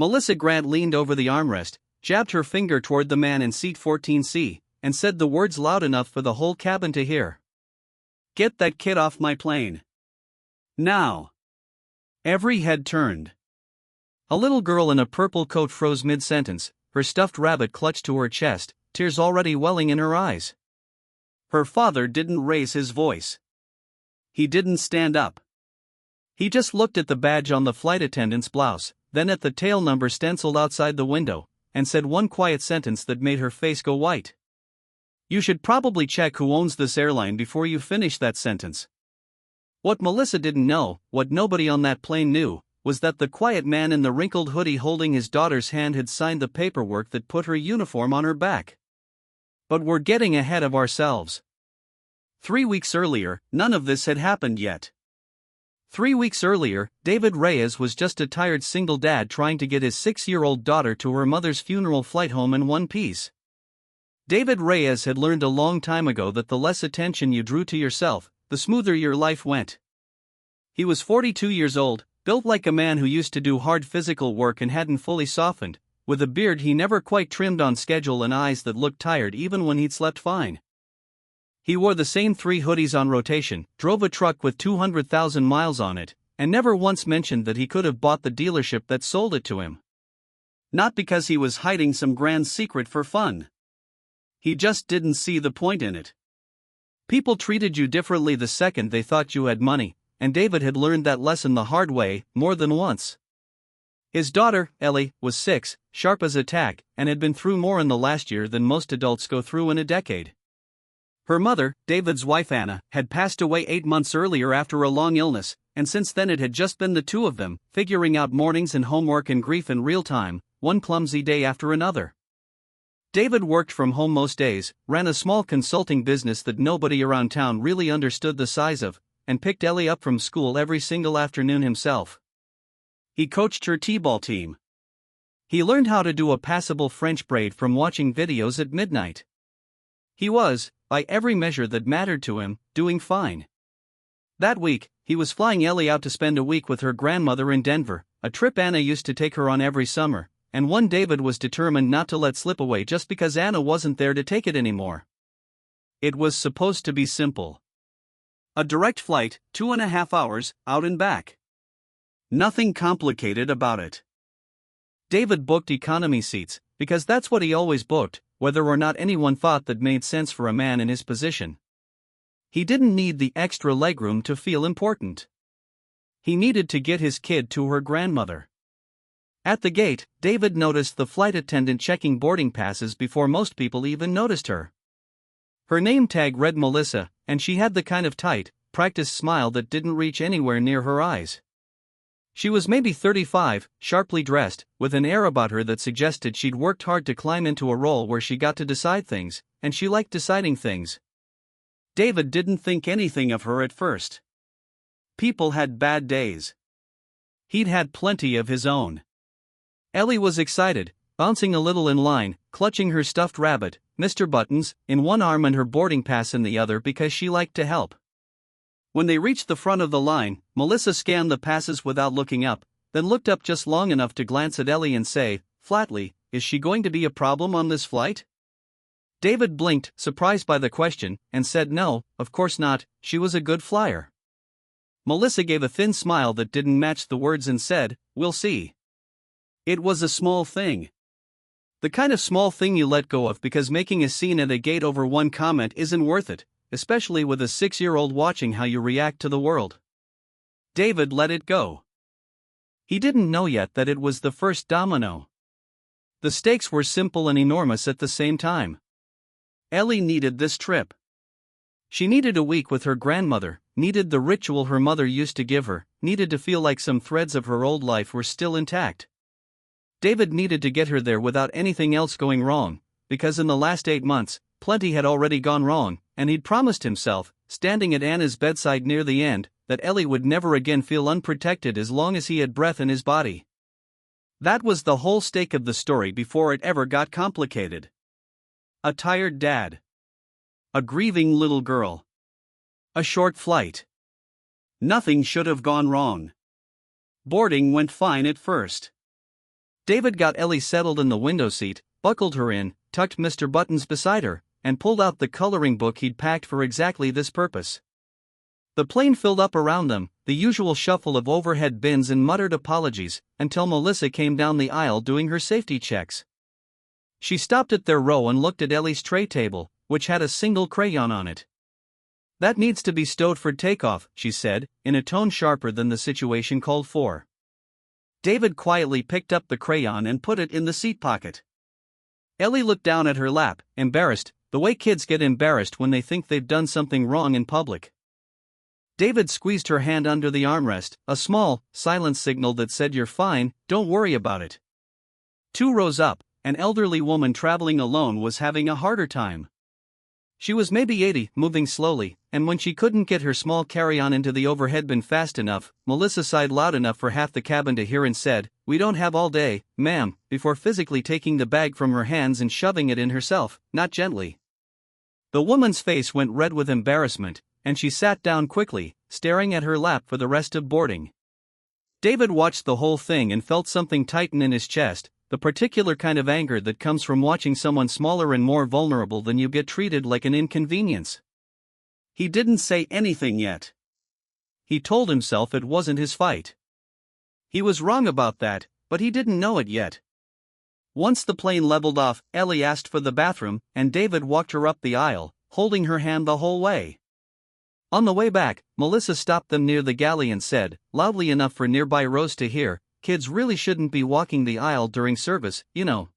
Melissa Grant leaned over the armrest, jabbed her finger toward the man in seat 14C, and said the words loud enough for the whole cabin to hear. "Get that kid off my plane. Now." Every head turned. A little girl in a purple coat froze mid-sentence, her stuffed rabbit clutched to her chest, tears already welling in her eyes. Her father didn't raise his voice. He didn't stand up. He just looked at the badge on the flight attendant's blouse, then at the tail number stenciled outside the window, and said one quiet sentence that made her face go white. "You should probably check who owns this airline before you finish that sentence." What Melissa didn't know, what nobody on that plane knew, was that the quiet man in the wrinkled hoodie holding his daughter's hand had signed the paperwork that put her uniform on her back. But we're getting ahead of ourselves. 3 weeks earlier, none of this had happened yet. 3 weeks earlier, David Reyes was just a tired single dad trying to get his 6-year-old daughter to her mother's funeral flight home in one piece. David Reyes had learned a long time ago that the less attention you drew to yourself, the smoother your life went. He was 42 years old, built like a man who used to do hard physical work and hadn't fully softened, with a beard he never quite trimmed on schedule and eyes that looked tired even when he'd slept fine. He wore the same 3 hoodies on rotation, drove a truck with 200,000 miles on it, and never once mentioned that he could have bought the dealership that sold it to him. Not because he was hiding some grand secret for fun. He just didn't see the point in it. People treated you differently the second they thought you had money, and David had learned that lesson the hard way, more than once. His daughter, Ellie, was 6, sharp as a tack, and had been through more in the last year than most adults go through in a decade. Her mother, David's wife Anna, had passed away 8 months earlier after a long illness, and since then it had just been the two of them, figuring out mornings and homework and grief in real time, one clumsy day after another. David worked from home most days, ran a small consulting business that nobody around town really understood the size of, and picked Ellie up from school every single afternoon himself. He coached her t-ball team. He learned how to do a passable French braid from watching videos at midnight. He was, by every measure that mattered to him, doing fine. That week, he was flying Ellie out to spend a week with her grandmother in Denver, a trip Anna used to take her on every summer, and one David was determined not to let slip away just because Anna wasn't there to take it anymore. It was supposed to be simple. A direct flight, 2.5 hours, out and back. Nothing complicated about it. David booked economy seats, because that's what he always booked, whether or not anyone thought that made sense for a man in his position. He didn't need the extra legroom to feel important. He needed to get his kid to her grandmother. At the gate, David noticed the flight attendant checking boarding passes before most people even noticed her. Her name tag read Melissa, and she had the kind of tight, practiced smile that didn't reach anywhere near her eyes. She was maybe 35, sharply dressed, with an air about her that suggested she'd worked hard to climb into a role where she got to decide things, and she liked deciding things. David didn't think anything of her at first. People had bad days. He'd had plenty of his own. Ellie was excited, bouncing a little in line, clutching her stuffed rabbit, Mr. Buttons, in one arm and her boarding pass in the other because she liked to help. When they reached the front of the line, Melissa scanned the passes without looking up, then looked up just long enough to glance at Ellie and say, flatly, "Is she going to be a problem on this flight?" David blinked, surprised by the question, and said no, of course not, she was a good flyer. Melissa gave a thin smile that didn't match the words and said, "We'll see." It was a small thing. The kind of small thing you let go of because making a scene at a gate over one comment isn't worth it, especially with a 6-year-old watching how you react to the world. David let it go. He didn't know yet that it was the first domino. The stakes were simple and enormous at the same time. Ellie needed this trip. She needed a week with her grandmother, needed the ritual her mother used to give her, needed to feel like some threads of her old life were still intact. David needed to get her there without anything else going wrong, because in the last 8 months, plenty had already gone wrong, and he'd promised himself, standing at Anna's bedside near the end, that Ellie would never again feel unprotected as long as he had breath in his body. That was the whole stake of the story before it ever got complicated. A tired dad. A grieving little girl. A short flight. Nothing should have gone wrong. Boarding went fine at first. David got Ellie settled in the window seat, buckled her in, tucked Mr. Buttons beside her, and pulled out the coloring book he'd packed for exactly this purpose. The plane filled up around them, the usual shuffle of overhead bins and muttered apologies, until Melissa came down the aisle doing her safety checks. She stopped at their row and looked at Ellie's tray table, which had a single crayon on it. "That needs to be stowed for takeoff," she said, in a tone sharper than the situation called for. David quietly picked up the crayon and put it in the seat pocket. Ellie looked down at her lap, embarrassed, the way kids get embarrassed when they think they've done something wrong in public. David squeezed her hand under the armrest, a small, silent signal that said, "You're fine, don't worry about it." 2 rows up, an elderly woman traveling alone was having a harder time. She was maybe 80, moving slowly, and when she couldn't get her small carry-on into the overhead bin fast enough, Melissa sighed loud enough for half the cabin to hear and said, "We don't have all day, ma'am," before physically taking the bag from her hands and shoving it in herself, not gently. The woman's face went red with embarrassment, and she sat down quickly, staring at her lap for the rest of boarding. David watched the whole thing and felt something tighten in his chest, the particular kind of anger that comes from watching someone smaller and more vulnerable than you get treated like an inconvenience. He didn't say anything yet. He told himself it wasn't his fight. He was wrong about that, but he didn't know it yet. Once the plane leveled off, Ellie asked for the bathroom, and David walked her up the aisle, holding her hand the whole way. On the way back, Melissa stopped them near the galley and said, loudly enough for nearby rows to hear, "Kids really shouldn't be walking the aisle during service, you know."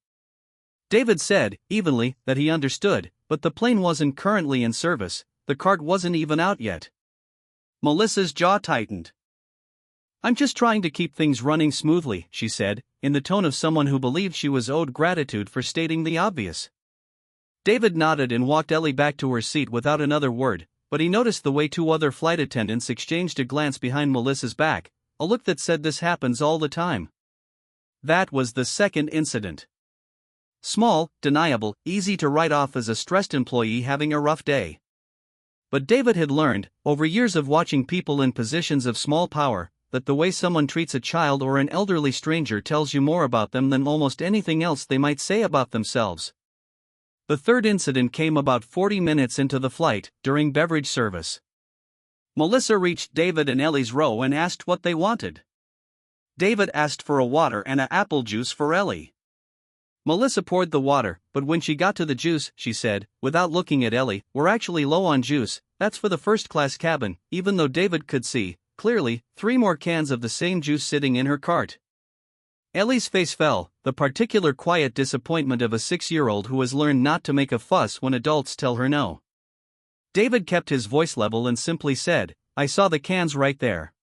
David said, evenly, that he understood, but the plane wasn't currently in service, the cart wasn't even out yet. Melissa's jaw tightened. "I'm just trying to keep things running smoothly," she said, in the tone of someone who believed she was owed gratitude for stating the obvious. David nodded and walked Ellie back to her seat without another word, but he noticed the way 2 other flight attendants exchanged a glance behind Melissa's back, a look that said this happens all the time. That was the second incident. Small, deniable, easy to write off as a stressed employee having a rough day. But David had learned, over years of watching people in positions of small power, that the way someone treats a child or an elderly stranger tells you more about them than almost anything else they might say about themselves. The third incident came about 40 minutes into the flight, during beverage service. Melissa reached David and Ellie's row and asked what they wanted. David asked for a water and an apple juice for Ellie. Melissa poured the water, but when she got to the juice, she said, without looking at Ellie, "We're actually low on juice, that's for the first-class cabin," even though David could see, clearly, 3 more cans of the same juice sitting in her cart. Ellie's face fell, the particular quiet disappointment of a 6-year-old who has learned not to make a fuss when adults tell her no. David kept his voice level and simply said, "I saw the cans right there.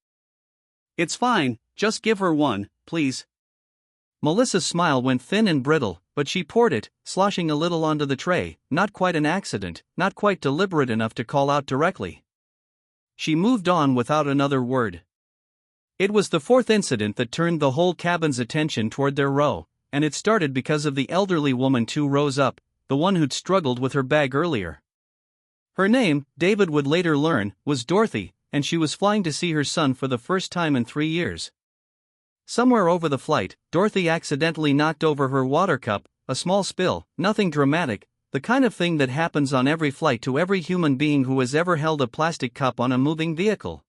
It's fine, just give her one, please." Melissa's smile went thin and brittle, but she poured it, sloshing a little onto the tray, not quite an accident, not quite deliberate enough to call out directly. She moved on without another word. It was the 4th incident that turned the whole cabin's attention toward their row, and it started because of the elderly woman 2 rows up, the one who'd struggled with her bag earlier. Her name, David would later learn, was Dorothy, and she was flying to see her son for the first time in 3 years. Somewhere over the flight, Dorothy accidentally knocked over her water cup, a small spill, nothing dramatic, the kind of thing that happens on every flight to every human being who has ever held a plastic cup on a moving vehicle.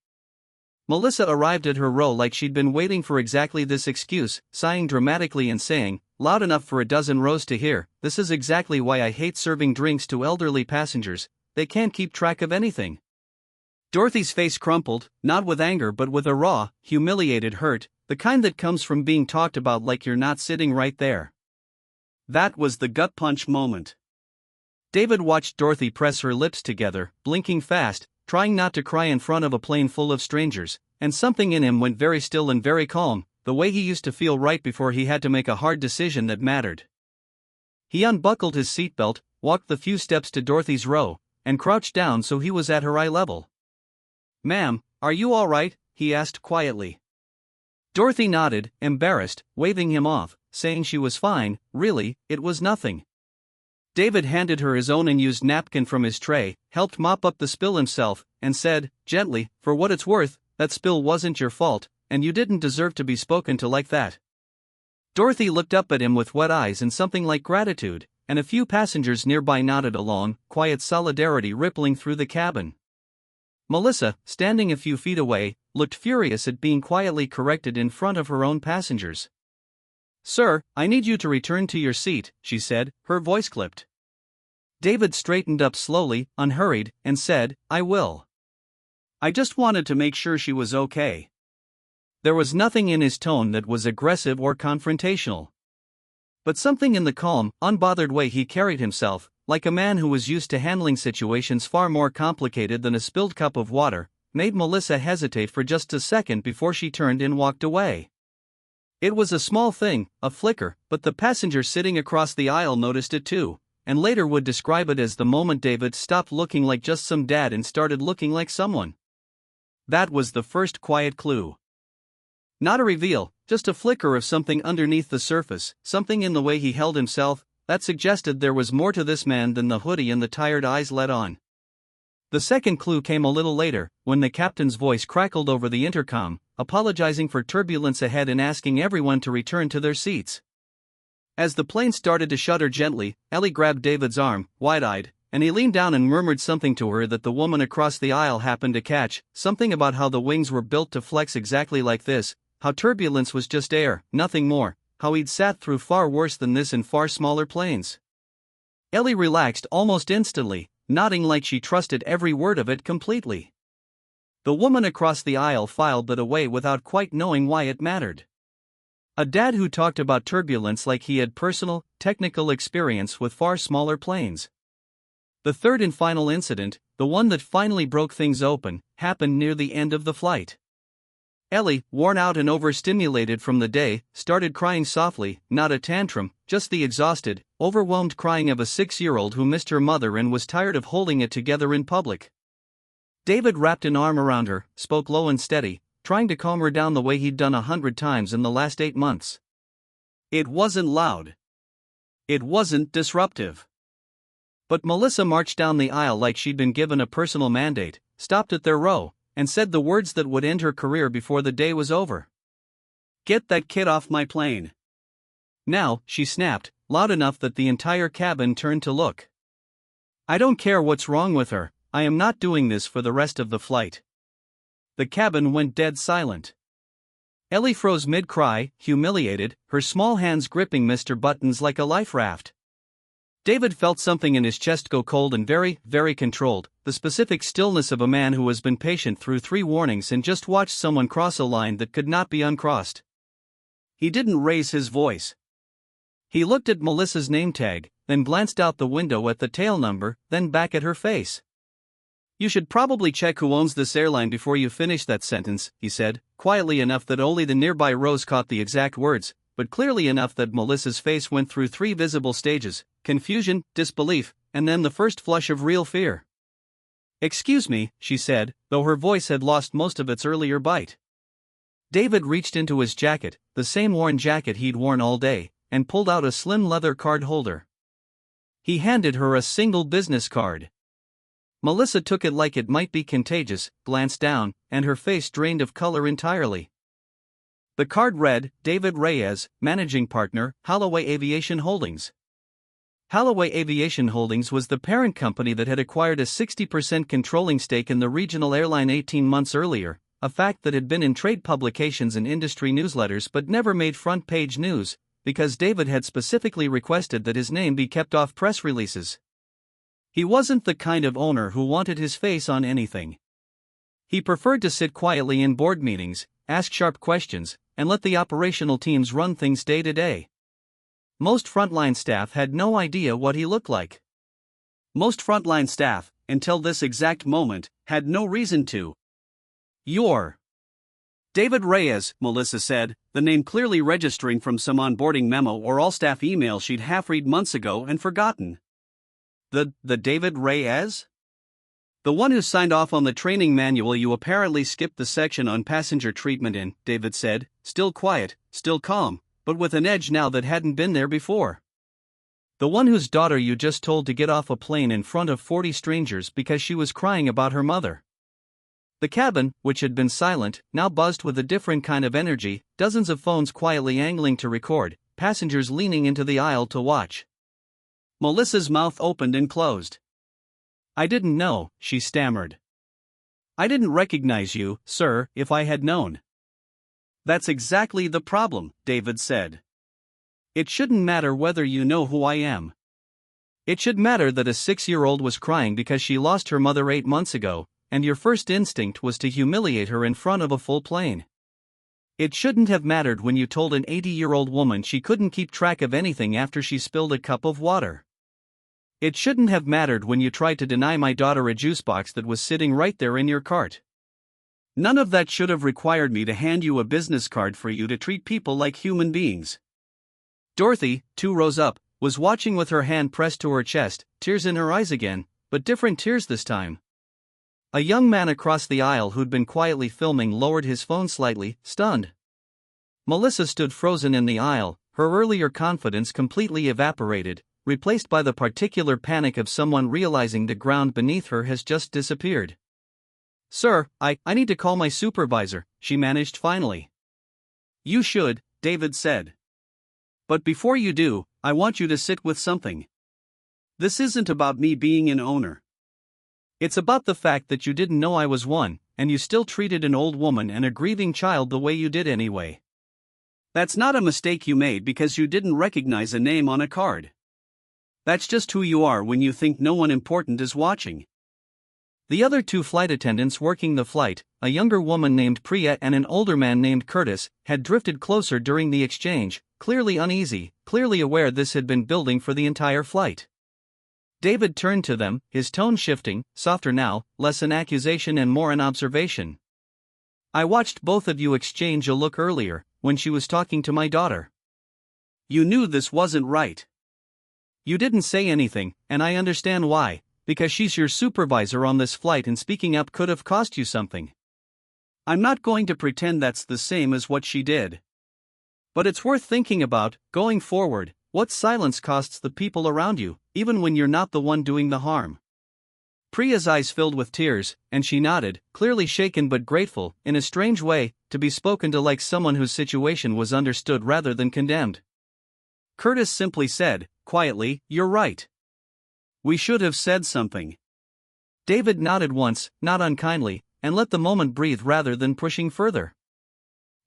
Melissa arrived at her row like she'd been waiting for exactly this excuse, sighing dramatically and saying, loud enough for a dozen rows to hear, "This is exactly why I hate serving drinks to elderly passengers, they can't keep track of anything." Dorothy's face crumpled, not with anger but with a raw, humiliated hurt, the kind that comes from being talked about like you're not sitting right there. That was the gut punch moment. David watched Dorothy press her lips together, blinking fast, trying not to cry in front of a plane full of strangers, and something in him went very still and very calm, the way he used to feel right before he had to make a hard decision that mattered. He unbuckled his seatbelt, walked the few steps to Dorothy's row, and crouched down so he was at her eye level. "Ma'am, are you all right?" he asked quietly. Dorothy nodded, embarrassed, waving him off, saying she was fine, really, it was nothing. David handed her his own unused napkin from his tray, helped mop up the spill himself, and said, gently, "For what it's worth, that spill wasn't your fault, and you didn't deserve to be spoken to like that." Dorothy looked up at him with wet eyes and something like gratitude, and a few passengers nearby nodded along, quiet solidarity rippling through the cabin. Melissa, standing a few feet away, looked furious at being quietly corrected in front of her own passengers. "Sir, I need you to return to your seat," she said, her voice clipped. David straightened up slowly, unhurried, and said, "I will. I just wanted to make sure she was okay." There was nothing in his tone that was aggressive or confrontational. But something in the calm, unbothered way he carried himself, like a man who was used to handling situations far more complicated than a spilled cup of water, made Melissa hesitate for just a second before she turned and walked away. It was a small thing, a flicker, but the passenger sitting across the aisle noticed it too, and later would describe it as the moment David stopped looking like just some dad and started looking like someone. That was the first quiet clue. Not a reveal, just a flicker of something underneath the surface, something in the way he held himself, that suggested there was more to this man than the hoodie and the tired eyes let on. The second clue came a little later, when the captain's voice crackled over the intercom, apologizing for turbulence ahead and asking everyone to return to their seats. As the plane started to shudder gently, Ellie grabbed David's arm, wide-eyed, and he leaned down and murmured something to her that the woman across the aisle happened to catch, something about how the wings were built to flex exactly like this, how turbulence was just air, nothing more, how he'd sat through far worse than this in far smaller planes. Ellie relaxed almost instantly, nodding like she trusted every word of it completely. The woman across the aisle filed that away without quite knowing why it mattered. A dad who talked about turbulence like he had personal, technical experience with far smaller planes. The third and final incident, the one that finally broke things open, happened near the end of the flight. Ellie, worn out and overstimulated from the day, started crying softly, not a tantrum, just the exhausted, overwhelmed crying of a 6-year-old who missed her mother and was tired of holding it together in public. David wrapped an arm around her, spoke low and steady, trying to calm her down the way he'd done 100 times in the last 8 months. It wasn't loud. It wasn't disruptive. But Melissa marched down the aisle like she'd been given a personal mandate, stopped at their row, and said the words that would end her career before the day was over. "Get that kid off my plane." Now, she snapped, loud enough that the entire cabin turned to look. "I don't care what's wrong with her, I am not doing this for the rest of the flight." The cabin went dead silent. Ellie froze mid-cry, humiliated, her small hands gripping Mr. Buttons like a life raft. David felt something in his chest go cold and very, very controlled, the specific stillness of a man who has been patient through 3 warnings and just watched someone cross a line that could not be uncrossed. He didn't raise his voice. He looked at Melissa's name tag, then glanced out the window at the tail number, then back at her face. "You should probably check who owns this airline before you finish that sentence," he said, quietly enough that only the nearby rows caught the exact words, but clearly enough that Melissa's face went through 3 visible stages: confusion, disbelief, and then the first flush of real fear. "Excuse me," she said, though her voice had lost most of its earlier bite. David reached into his jacket, the same worn jacket he'd worn all day, and pulled out a slim leather card holder. He handed her a single business card. Melissa took it like it might be contagious, glanced down, and her face drained of color entirely. The card read, "David Reyes, Managing Partner, Holloway Aviation Holdings." Holloway Aviation Holdings was the parent company that had acquired a 60% controlling stake in the regional airline 18 months earlier, a fact that had been in trade publications and industry newsletters but never made front-page news, because David had specifically requested that his name be kept off press releases. He wasn't the kind of owner who wanted his face on anything. He preferred to sit quietly in board meetings, ask sharp questions, and let the operational teams run things day to day. Most frontline staff had no idea what he looked like. Most frontline staff, until this exact moment, had no reason to. "You're David Reyes," Melissa said, the name clearly registering from some onboarding memo or all-staff email she'd half-read months ago and forgotten. The David Reyes? "The one who signed off on the training manual you apparently skipped the section on passenger treatment in," David said, still quiet, still calm, but with an edge now that hadn't been there before. "The one whose daughter you just told to get off a plane in front of 40 strangers because she was crying about her mother." The cabin, which had been silent, now buzzed with a different kind of energy, dozens of phones quietly angling to record, passengers leaning into the aisle to watch. Melissa's mouth opened and closed. "I didn't know," she stammered. "I didn't recognize you, sir, if I had known." "That's exactly the problem," David said. "It shouldn't matter whether you know who I am. It should matter that a 6-year-old was crying because she lost her mother 8 months ago, and your first instinct was to humiliate her in front of a full plane. It shouldn't have mattered when you told an 80-year-old woman she couldn't keep track of anything after she spilled a cup of water. It shouldn't have mattered when you tried to deny my daughter a juice box that was sitting right there in your cart. None of that should have required me to hand you a business card for you to treat people like human beings." Dorothy, 2 rows up, was watching with her hand pressed to her chest, tears in her eyes again, but different tears this time. A young man across the aisle who'd been quietly filming lowered his phone slightly, stunned. Melissa stood frozen in the aisle, her earlier confidence completely evaporated, replaced by the particular panic of someone realizing the ground beneath her has just disappeared. "Sir, I need to call my supervisor," she managed finally. "You should," David said. "But before you do, I want you to sit with something. This isn't about me being an owner. It's about the fact that you didn't know I was one, and you still treated an old woman and a grieving child the way you did anyway. That's not a mistake you made because you didn't recognize a name on a card. That's just who you are when you think no one important is watching." The other 2 flight attendants working the flight, a younger woman named Priya and an older man named Curtis, had drifted closer during the exchange, clearly uneasy, clearly aware this had been building for the entire flight. David turned to them, his tone shifting, softer now, less an accusation and more an observation. "I watched both of you exchange a look earlier, when she was talking to my daughter. You knew this wasn't right. You didn't say anything, and I understand why, because she's your supervisor on this flight and speaking up could have cost you something. I'm not going to pretend that's the same as what she did. But it's worth thinking about, going forward, what silence costs the people around you, even when you're not the one doing the harm." Priya's eyes filled with tears, and she nodded, clearly shaken but grateful, in a strange way, to be spoken to like someone whose situation was understood rather than condemned. Curtis simply said, quietly, "You're right. We should have said something." David nodded once, not unkindly, and let the moment breathe rather than pushing further.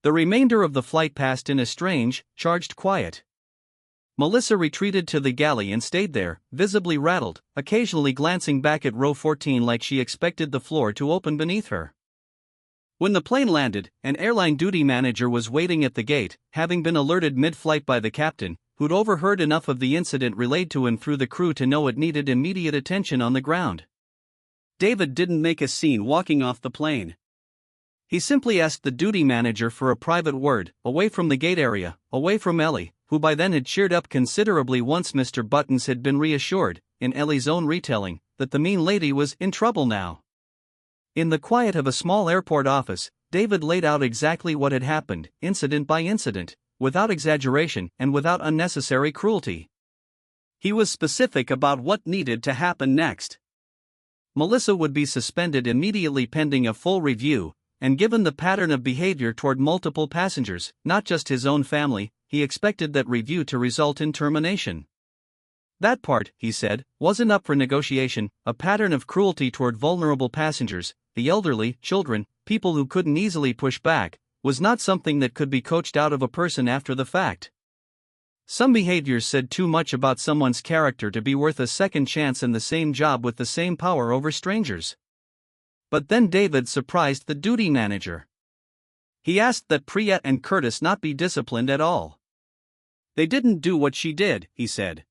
The remainder of the flight passed in a strange, charged quiet. Melissa retreated to the galley and stayed there, visibly rattled, occasionally glancing back at row 14 like she expected the floor to open beneath her. When the plane landed, an airline duty manager was waiting at the gate, having been alerted mid-flight by the captain, who'd overheard enough of the incident relayed to him through the crew to know it needed immediate attention on the ground. David didn't make a scene walking off the plane. He simply asked the duty manager for a private word, away from the gate area, away from Ellie, who by then had cheered up considerably once Mr. Buttons had been reassured, in Ellie's own retelling, that the mean lady was in trouble now. In the quiet of a small airport office, David laid out exactly what had happened, incident by incident, without exaggeration and without unnecessary cruelty. He was specific about what needed to happen next. Melissa would be suspended immediately pending a full review, and given the pattern of behavior toward multiple passengers, not just his own family, he expected that review to result in termination. That part, he said, wasn't up for negotiation. A pattern of cruelty toward vulnerable passengers, the elderly, children, people who couldn't easily push back, was not something that could be coached out of a person after the fact. Some behaviors said too much about someone's character to be worth a second chance in the same job with the same power over strangers. But then David surprised the duty manager. He asked that Priya and Curtis not be disciplined at all. They didn't do what she did, he said.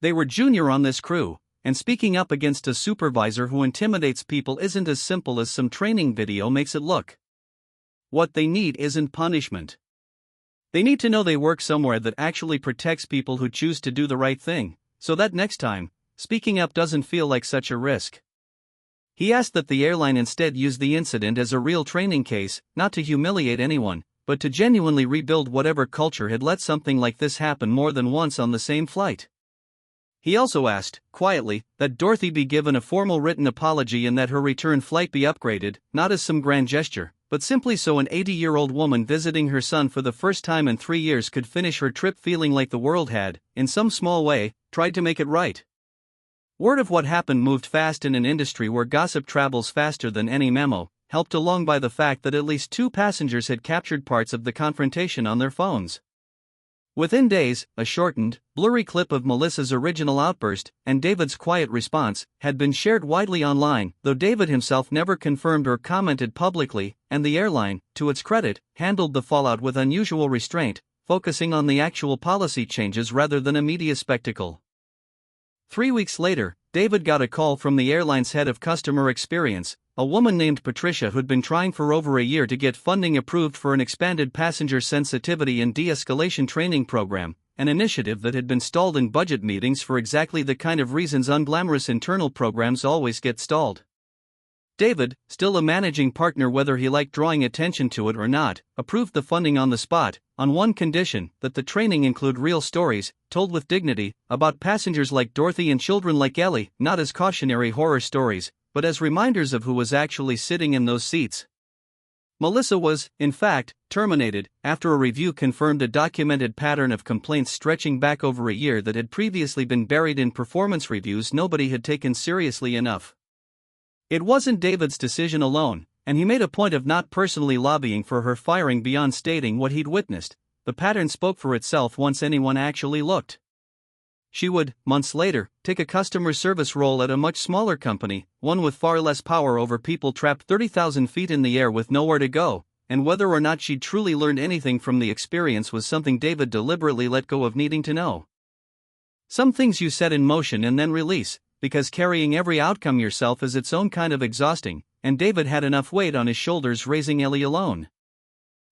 They were junior on this crew, and speaking up against a supervisor who intimidates people isn't as simple as some training video makes it look. What they need isn't punishment. They need to know they work somewhere that actually protects people who choose to do the right thing, so that next time, speaking up doesn't feel like such a risk. He asked that the airline instead use the incident as a real training case, not to humiliate anyone, but to genuinely rebuild whatever culture had let something like this happen more than once on the same flight. He also asked, quietly, that Dorothy be given a formal written apology and that her return flight be upgraded, not as some grand gesture, but simply so an 80-year-old woman visiting her son for the first time in 3 years could finish her trip feeling like the world had, in some small way, tried to make it right. Word of what happened moved fast in an industry where gossip travels faster than any memo, helped along by the fact that at least 2 passengers had captured parts of the confrontation on their phones. Within days, a shortened, blurry clip of Melissa's original outburst, and David's quiet response, had been shared widely online, though David himself never confirmed or commented publicly, and the airline, to its credit, handled the fallout with unusual restraint, focusing on the actual policy changes rather than a media spectacle. 3 weeks later, David got a call from the airline's head of customer experience, a woman named Patricia who'd been trying for over a year to get funding approved for an expanded passenger sensitivity and de-escalation training program, an initiative that had been stalled in budget meetings for exactly the kind of reasons unglamorous internal programs always get stalled. David, still a managing partner whether he liked drawing attention to it or not, approved the funding on the spot, on one condition, that the training include real stories, told with dignity, about passengers like Dorothy and children like Ellie, not as cautionary horror stories, but as reminders of who was actually sitting in those seats. Melissa was, in fact, terminated, after a review confirmed a documented pattern of complaints stretching back over a year that had previously been buried in performance reviews nobody had taken seriously enough. It wasn't David's decision alone, and he made a point of not personally lobbying for her firing beyond stating what he'd witnessed. The pattern spoke for itself once anyone actually looked. She would, months later, take a customer service role at a much smaller company, one with far less power over people trapped 30,000 feet in the air with nowhere to go, and whether or not she'd truly learned anything from the experience was something David deliberately let go of needing to know. Some things you set in motion and then release, because carrying every outcome yourself is its own kind of exhausting, and David had enough weight on his shoulders raising Ellie alone.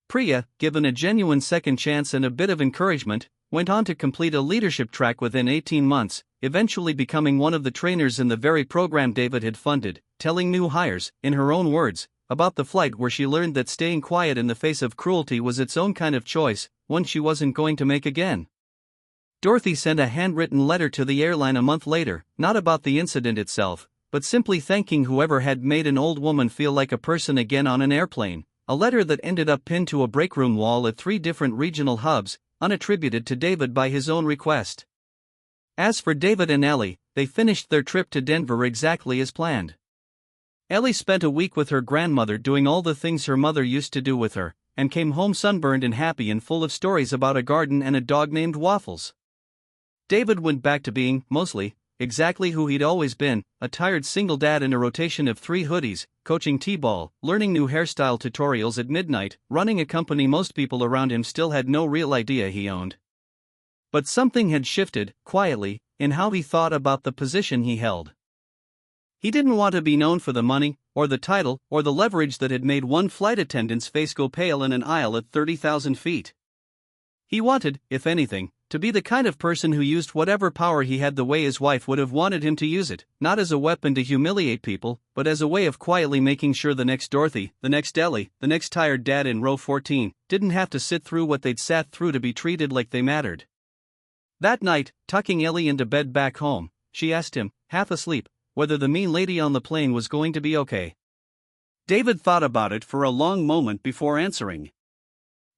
Priya, given a genuine second chance and a bit of encouragement, went on to complete a leadership track within 18 months, eventually becoming one of the trainers in the very program David had funded, telling new hires, in her own words, about the flight where she learned that staying quiet in the face of cruelty was its own kind of choice, one she wasn't going to make again. Dorothy sent a handwritten letter to the airline a month later, not about the incident itself, but simply thanking whoever had made an old woman feel like a person again on an airplane, a letter that ended up pinned to a breakroom wall at 3 different regional hubs, unattributed to David by his own request. As for David and Ellie, they finished their trip to Denver exactly as planned. Ellie spent a week with her grandmother doing all the things her mother used to do with her, and came home sunburned and happy and full of stories about a garden and a dog named Waffles. David went back to being, mostly, exactly who he'd always been, a tired single dad in a rotation of 3 hoodies, coaching t-ball, learning new hairstyle tutorials at midnight, running a company most people around him still had no real idea he owned. But something had shifted, quietly, in how he thought about the position he held. He didn't want to be known for the money, or the title, or the leverage that had made one flight attendant's face go pale in an aisle at 30,000 feet. He wanted, if anything, to be the kind of person who used whatever power he had the way his wife would have wanted him to use it, not as a weapon to humiliate people, but as a way of quietly making sure the next Dorothy, the next Ellie, the next tired dad in row 14, didn't have to sit through what they'd sat through to be treated like they mattered. That night, tucking Ellie into bed back home, she asked him, half asleep, whether the mean lady on the plane was going to be okay. David thought about it for a long moment before answering.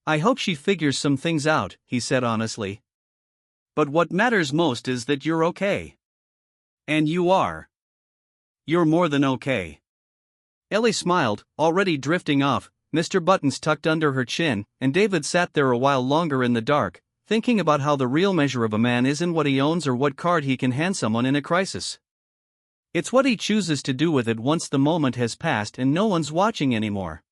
"I hope she figures some things out," he said honestly. "But what matters most is that you're okay. And you are. You're more than okay." Ellie smiled, already drifting off, Mr. Buttons tucked under her chin, and David sat there a while longer in the dark, thinking about how the real measure of a man isn't what he owns or what card he can hand someone in a crisis. It's what he chooses to do with it once the moment has passed and no one's watching anymore.